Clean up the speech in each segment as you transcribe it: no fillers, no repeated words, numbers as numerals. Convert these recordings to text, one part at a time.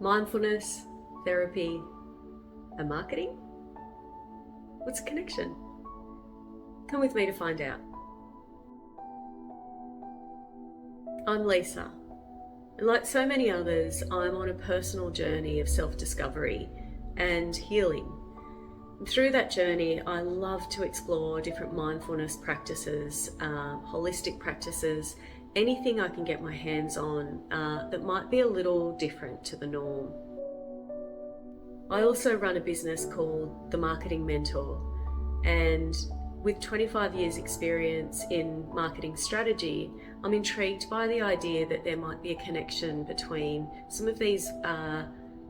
Mindfulness, therapy, and marketing? What's the connection? Come with me to find out. I'm Lisa, and like so many others, I'm on a personal journey of self-discovery and healing. And through that journey, I love to explore different mindfulness practices, holistic practices, anything I can get my hands on that might be a little different to the norm. I also run a business called The Marketing Mentor, and with 25 years experience in marketing strategy, I'm intrigued by the idea that there might be a connection between some of these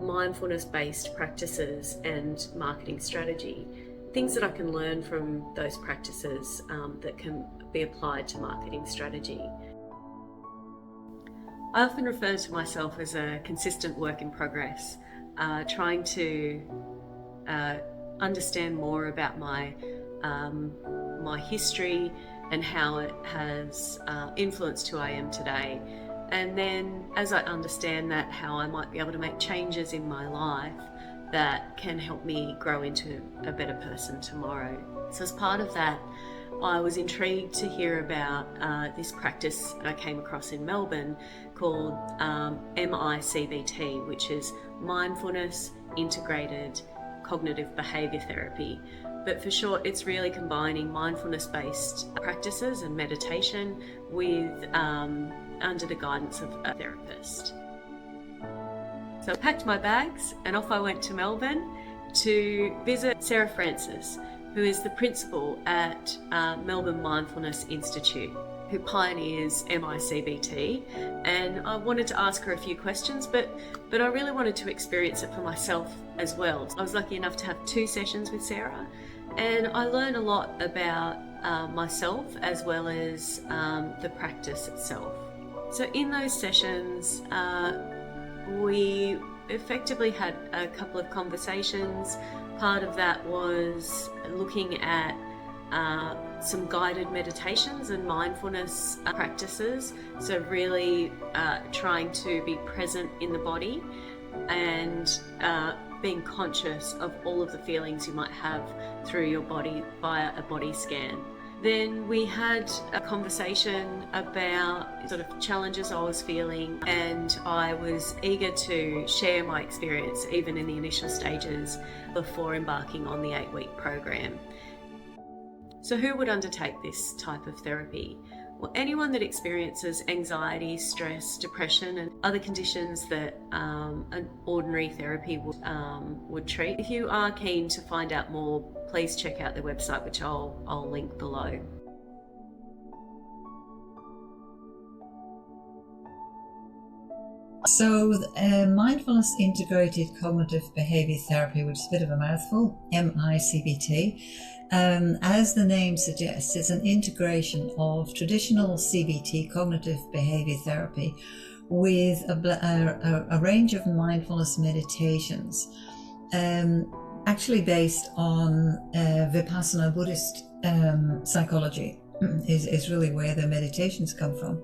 mindfulness-based practices and marketing strategy, things that I can learn from those practices that can be applied to marketing strategy. I often refer to myself as a consistent work in progress, trying to understand more about my history and how it has influenced who I am today. And then as I understand that, how I might be able to make changes in my life that can help me grow into a better person tomorrow. So as part of that, I was intrigued to hear about this practice I came across in Melbourne called MiCBT, which is Mindfulness-integrated cognitive behaviour therapy. But for short, it's really combining mindfulness-based practices and meditation with under the guidance of a therapist. So I packed my bags and off I went to Melbourne to visit Sarah Francis, who is the principal at Melbourne Mindfulness Institute, who pioneers MiCBT. And I wanted to ask her a few questions, but I really wanted to experience it for myself as well. I was lucky enough to have 2 sessions with Sarah, and I learned a lot about myself as well as the practice itself. So in those sessions, we effectively had a couple of conversations. Part of that was looking at some guided meditations and mindfulness practices. So really trying to be present in the body and being conscious of all of the feelings you might have through your body via a body scan. Then we had a conversation about sort of challenges I was feeling, and I was eager to share my experience even in the initial stages before embarking on the 8-week program. So who would undertake this type of therapy? Well, anyone that experiences anxiety, stress, depression, and other conditions that an ordinary therapy would treat. If you are keen to find out more, please check out their website, which I'll link below. So Mindfulness-integrated cognitive behaviour therapy, which is a bit of a mouthful, MiCBT, as the name suggests, it's an integration of traditional CBT, cognitive behaviour therapy, with a range of mindfulness meditations, actually based on Vipassana Buddhist psychology is really where the meditations come from,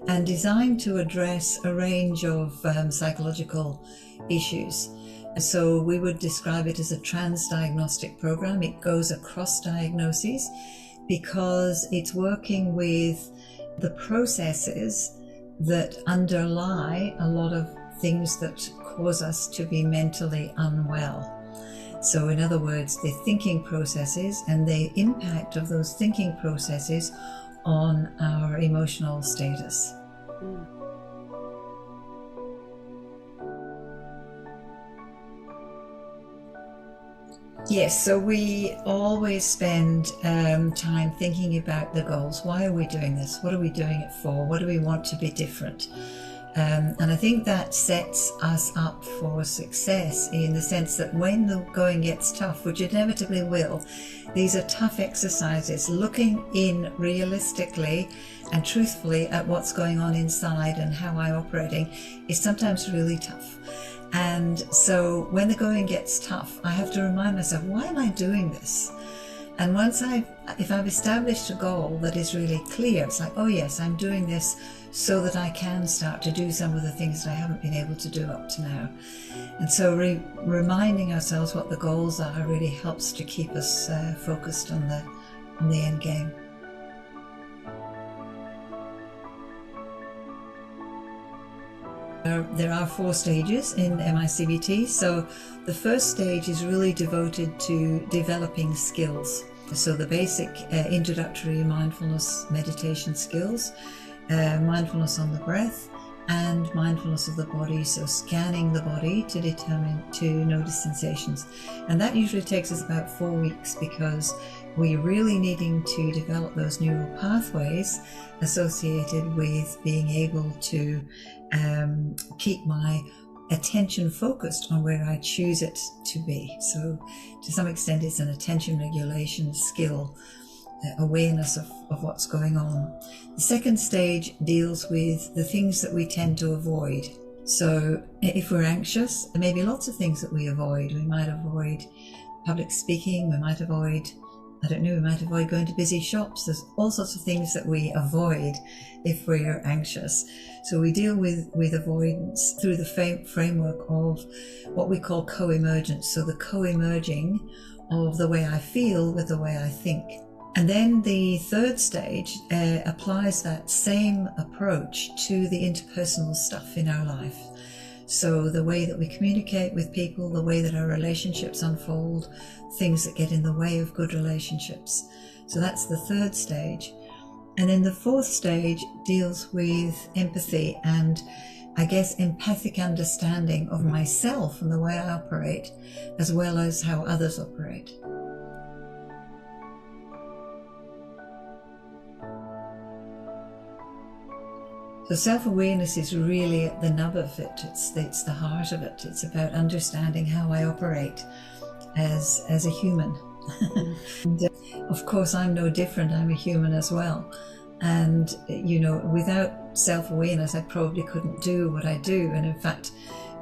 and designed to address a range of psychological issues. So we would describe it as a trans-diagnostic program. It goes across diagnoses because it's working with the processes that underlie a lot of things that cause us to be mentally unwell. So in other words, the thinking processes and the impact of those thinking processes on our emotional status. Yes, so we always spend time thinking about the goals. Why are we doing this? What are we doing it for? What do we want to be different? And I think that sets us up for success in the sense that when the going gets tough, which inevitably will, these are tough exercises. Looking in realistically and truthfully at what's going on inside and how I'm operating is sometimes really tough. And so when the going gets tough, I have to remind myself, why am I doing this? And if I've established a goal that is really clear, it's like, oh yes, I'm doing this so that I can start to do some of the things that I haven't been able to do up to now. And so reminding ourselves what the goals are really helps to keep us focused on the end game. There are 4 stages in MiCBT. So the first stage is really devoted to developing skills. So the basic introductory mindfulness meditation skills, mindfulness on the breath, and mindfulness of the body, so scanning the body to notice sensations. And that usually takes us about 4 weeks, because we're really needing to develop those neural pathways associated with being able to keep my attention focused on where I choose it to be. So to some extent it's an attention regulation skill, awareness of what's going on. The second stage deals with the things that we tend to avoid. So if we're anxious, there may be lots of things that we avoid. We might avoid public speaking, we might avoid going to busy shops. There's all sorts of things that we avoid if we're anxious. So we deal with avoidance through the framework of what we call co-emergence. So the co-emerging of the way I feel with the way I think. And then the third stage applies that same approach to the interpersonal stuff in our life. So the way that we communicate with people, the way that our relationships unfold, things that get in the way of good relationships. So that's the third stage. And then the fourth stage deals with empathy and, I guess, empathic understanding of myself and the way I operate, as well as how others operate. So self-awareness is really at the nub of it. It's the heart of it. It's about understanding how I operate as a human. And, of course, I'm no different. I'm a human as well. And, without self-awareness, I probably couldn't do what I do. And in fact,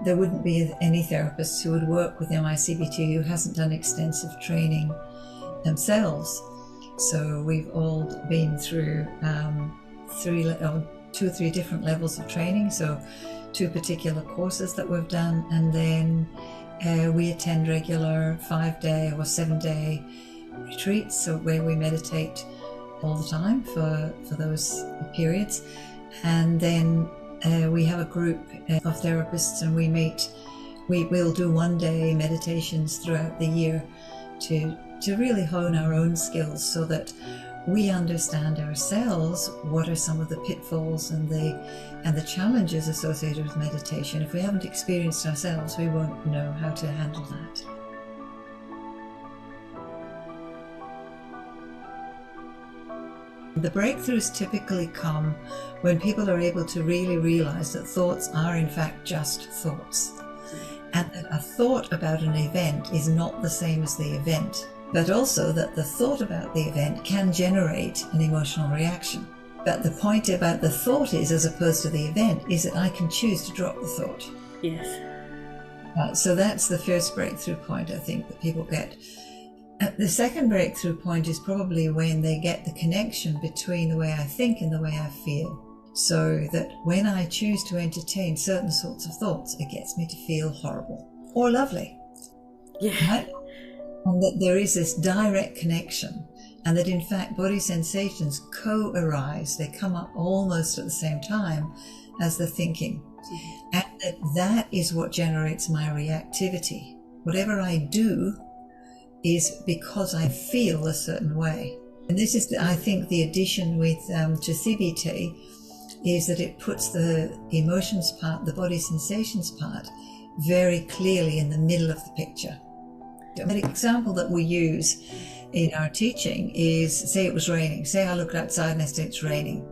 there wouldn't be any therapist who would work with MiCBT who hasn't done extensive training themselves. So we've all been through 2 or 3 different levels of training, so 2 particular courses that we've done, and then we attend regular 5-day or 7-day retreats, so where we meditate all the time for those periods. And then we have a group of therapists, and we'll do 1-day meditations throughout the year to really hone our own skills, so that we understand ourselves what are some of the pitfalls and the challenges associated with meditation. If we haven't experienced ourselves, we won't know how to handle that. The breakthroughs typically come when people are able to really realize that thoughts are in fact just thoughts, and that a thought about an event is not the same as the event, but also that the thought about the event can generate an emotional reaction. But the point about the thought is, as opposed to the event, is that I can choose to drop the thought. Yes. So that's the first breakthrough point, I think, that people get. The second breakthrough point is probably when they get the connection between the way I think and the way I feel. So that when I choose to entertain certain sorts of thoughts, it gets me to feel horrible or lovely. Yeah. Right? And that there is this direct connection, and that in fact body sensations co-arise, they come up almost at the same time as the thinking. And that is what generates my reactivity. Whatever I do is because I feel a certain way. And this is, I think, the addition with to CBT, is that it puts the emotions part, the body sensations part, very clearly in the middle of the picture. An example that we use in our teaching is, say it was raining. Say I look outside and I say it's raining.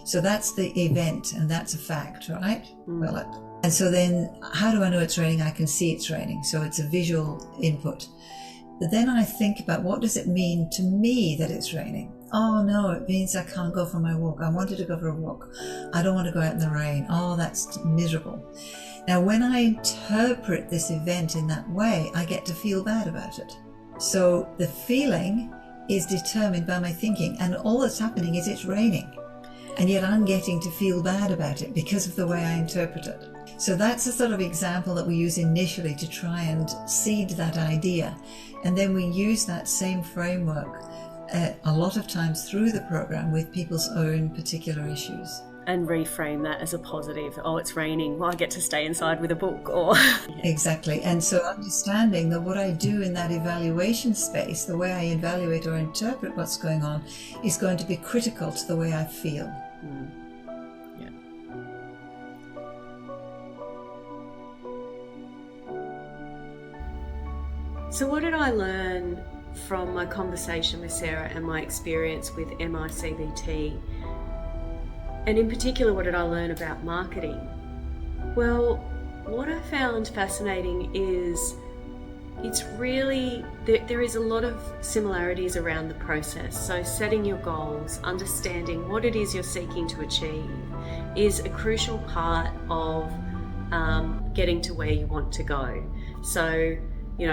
So that's the event, and that's a fact, right? Well, and so then how do I know it's raining? I can see it's raining. So it's a visual input. But then I think about, what does it mean to me that it's raining? Oh no, it means I can't go for my walk. I wanted to go for a walk. I don't want to go out in the rain. Oh, that's miserable. Now, when I interpret this event in that way, I get to feel bad about it. So the feeling is determined by my thinking, and all that's happening is it's raining, and yet I'm getting to feel bad about it because of the way I interpret it. So that's a sort of example that we use initially to try and seed that idea, and then we use that same framework a lot of times through the program with people's own particular issues. And reframe that as a positive. Oh, it's raining, well, I get to stay inside with a book, or... Exactly. And so understanding that what I do in that evaluation space, the way I evaluate or interpret what's going on, is going to be critical to the way I feel. Yeah. So what did I learn from my conversation with Sarah and my experience with MiCBT? And in particular, what did I learn about marketing? Well, what I found fascinating is it's really, there is a lot of similarities around the process. So setting your goals, understanding what it is you're seeking to achieve is a crucial part of getting to where you want to go. So,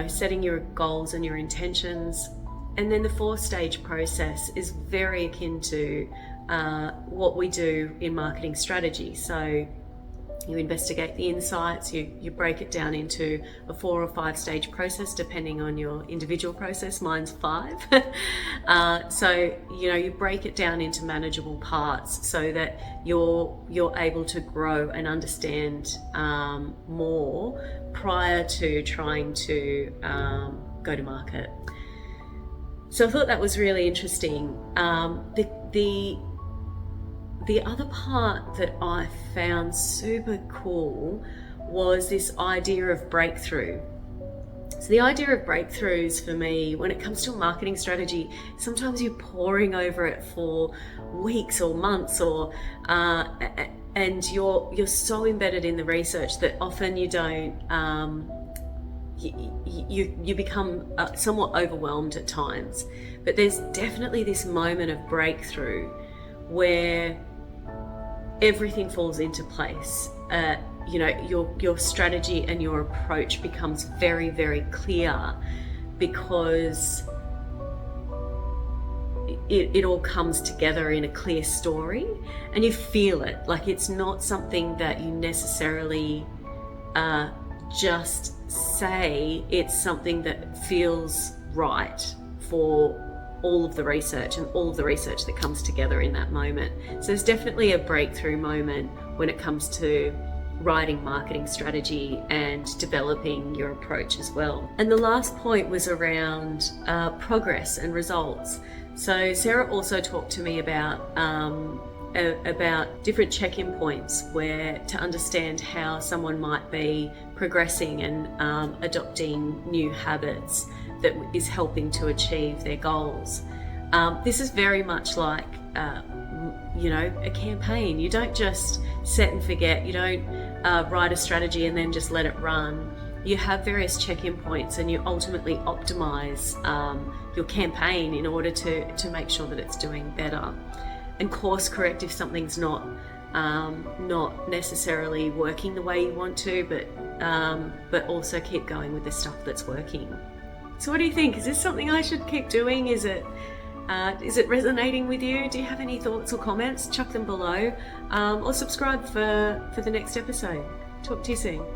setting your goals and your intentions. And then the 4-stage process is very akin to what we do in marketing strategy. So you investigate the insights, you break it down into a 4 or 5-stage process depending on your individual process. Mine's 5. So you break it down into manageable parts so that you're able to grow and understand more prior to trying to go to market. So I thought that was really interesting. The other part that I found super cool was this idea of breakthrough. So the idea of breakthroughs for me, when it comes to a marketing strategy, sometimes you're poring over it for weeks or months, or and you're so embedded in the research that often you don't. You become somewhat overwhelmed at times. But there's definitely this moment of breakthrough where everything falls into place. Your strategy and your approach becomes very, very clear because it all comes together in a clear story, and you feel it. Like, it's not something that you necessarily just say. It's something that feels right for all of the research and all of the research that comes together in that moment. So there's definitely a breakthrough moment when it comes to writing marketing strategy and developing your approach as well. And the last point was around progress and results. So Sarah also talked to me about different check-in points where to understand how someone might be progressing and adopting new habits that is helping to achieve their goals. This is very much like a campaign. You don't just set and forget. You don't write a strategy and then just let it run. You have various check-in points, and you ultimately optimize your campaign in order to make sure that it's doing better, and course correct if something's not necessarily working the way you want to, but also keep going with the stuff that's working. So what do you think? Is this something I should keep doing? Is it resonating with you? Do you have any thoughts or comments? Chuck them below, or subscribe for the next episode. Talk to you soon.